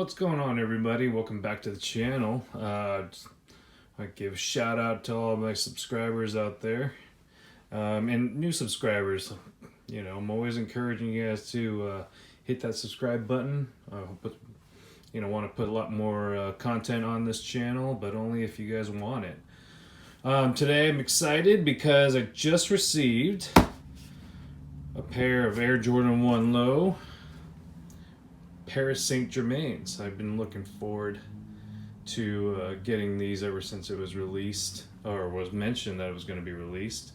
What's going on, everybody? Welcome back to the channel. I give a shout out to all my subscribers out there, and new subscribers. You know, I'm always encouraging you guys to hit that subscribe button. But want to put a lot more content on this channel, but only if you guys want it. Today I'm excited because I just received a pair of Air Jordan 1 Low Paris Saint-Germains. I've been looking forward to getting these ever since it was released, or was mentioned that it was going to be released.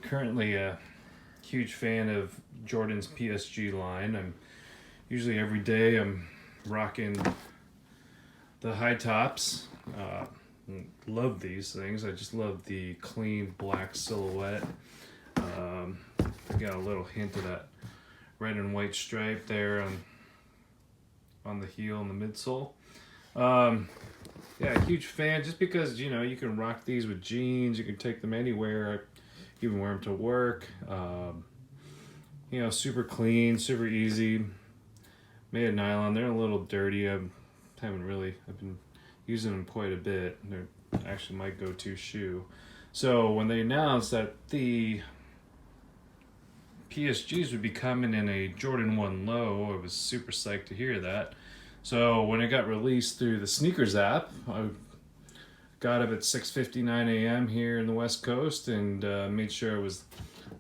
Currently a huge fan of Jordan's PSG line. I'm usually every day I'm rocking the high tops. Love these things. I just love the clean black silhouette. I got a little hint of that red and white stripe there on the heel and the midsole. Yeah, huge fan, just because you can rock these with jeans, you can take them anywhere, even wear them to work. Super clean, super easy, made of nylon. They're a little dirty. I've been using them quite a bit. They're actually my go-to shoe. So when they announced that the PSGs would be coming in a Jordan 1 Low, I was super psyched to hear that. So when it got released through the Sneakers app, I got up at 6:59 a.m. here in the West Coast and made sure I was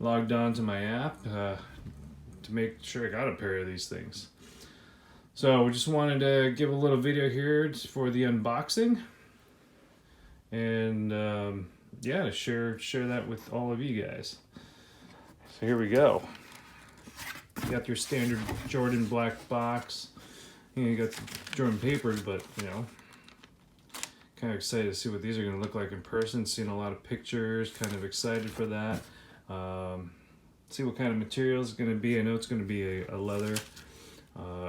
logged on to my app to make sure I got a pair of these things. So we just wanted to give a little video here for the unboxing, and to share that with all of you guys. So here we go. You got your standard Jordan black box. You got the Jordan papers, but kind of excited to see what these are going to look like in person. Seen a lot of pictures, kind of excited for that. See what kind of material it's going to be. I know it's going to be a leather,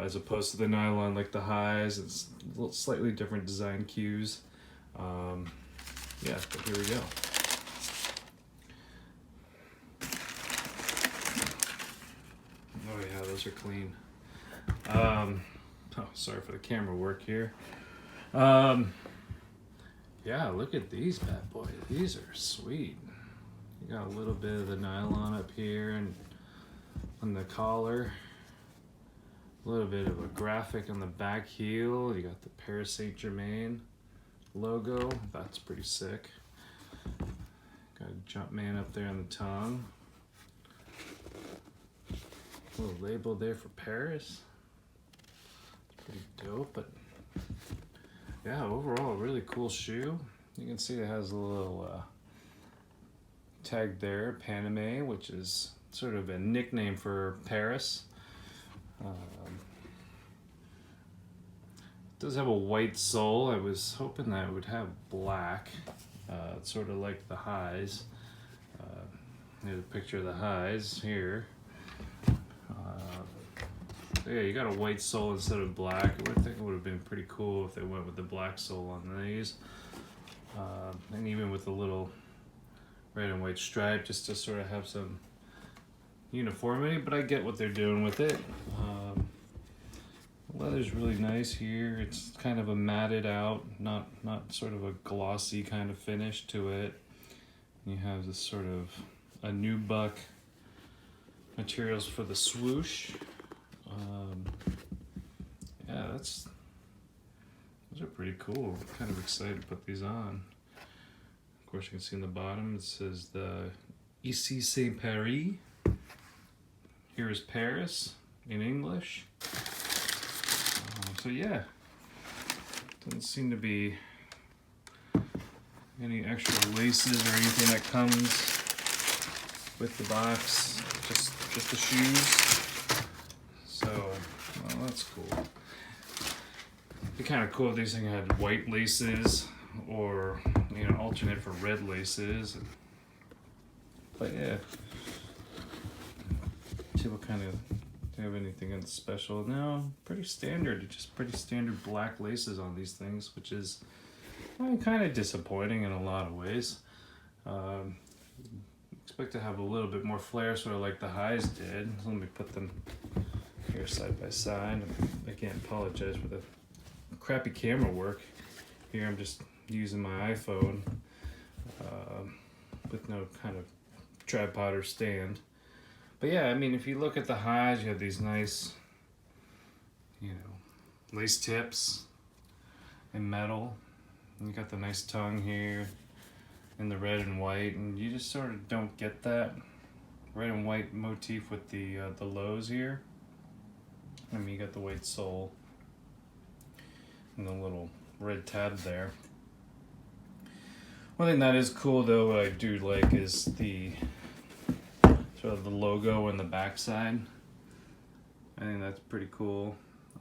as opposed to the nylon like the highs. It's a little slightly different design cues. But here we go. Oh yeah, those are clean. Sorry for the camera work here. Yeah, look at these bad boys. These are sweet. You got a little bit of the nylon up here and on the collar. A little bit of a graphic on the back heel. You got the Paris Saint-Germain logo. That's pretty sick. Got a Jumpman up there on the tongue. Little label there for Paris. It's pretty dope, but yeah, overall, really cool shoe. You can see it has a little tag there, Paname, which is sort of a nickname for Paris. It does have a white sole. I was hoping that it would have black, sort of like the highs. Here's a picture of the highs here. Yeah, you got a white sole instead of black. I would think it would have been pretty cool if they went with the black sole on these. And even with a little red and white stripe, just to sort of have some uniformity, but I get what they're doing with it. The leather's really nice here. It's kind of a matted out, not sort of a glossy kind of finish to it. You have this sort of a nubuck materials for the swoosh. Those are pretty cool. I'm kind of excited to put these on. Of course, you can see in the bottom it says the Ici c'est Paris. Here is Paris in English. So yeah, doesn't seem to be any extra laces or anything that comes with the box. Just the shoes. So, well, that's cool. It'd be kind of cool if these things had white laces or alternate for red laces. But yeah, see what kind of, do you have anything special? No, pretty standard. Just pretty standard black laces on these things, which is kind of disappointing in a lot of ways. Expect to have a little bit more flair, sort of like the highs did. Let me put them here side by side. Again, apologize for the crappy camera work. Here I'm just using my iPhone with no kind of tripod or stand. But yeah, I mean, if you look at the highs, you have these nice, you know, lace tips in metal. And you got the nice tongue here in the red and white, and you just sort of don't get that red and white motif with the lows here. I mean, you got the white sole and the little red tab there. One thing that is cool though, what I do like is the sort of the logo on the backside. I think that's pretty cool.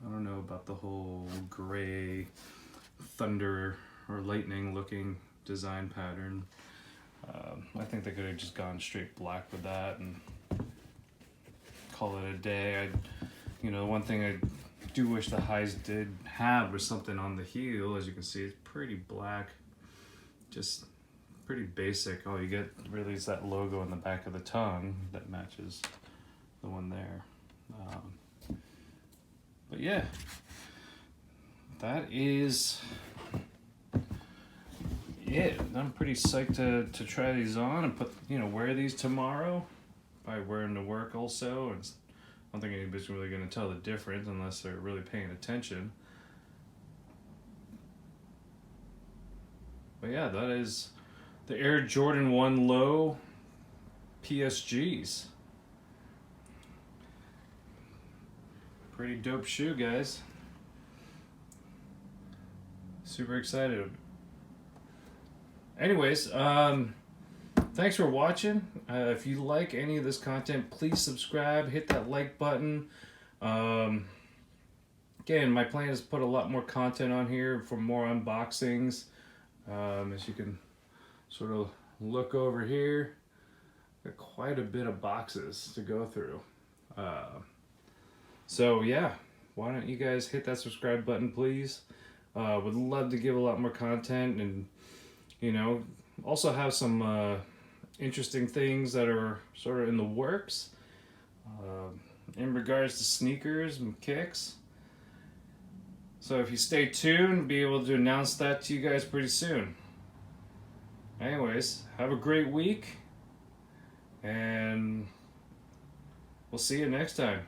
I don't know about the whole gray thunder or lightning looking design pattern. I think they could have just gone straight black with that and call it a day. You know, one thing I do wish the highs did have was something on the heel. As you can see, it's pretty black, just pretty basic. All you get really is that logo on the back of the tongue that matches the one there. But yeah, that is it. I'm pretty psyched to try these on and wear these tomorrow. Probably wear them to work also. And I don't think anybody's really going to tell the difference unless they're really paying attention. But yeah, that is the Air Jordan 1 Low PSGs. Pretty dope shoe, guys. Super excited. Anyways, thanks for watching. If you like any of this content, please subscribe, hit that like button. Again, my plan is to put a lot more content on here for more unboxings. As you can sort of look over here, got quite a bit of boxes to go through. So yeah, why don't you guys hit that subscribe button, please? Would love to give a lot more content, and you know, also have some interesting things that are sort of in the works in regards to sneakers and kicks. So if you stay tuned, be able to announce that to you guys pretty soon. Anyways, have a great week, and we'll see you next time.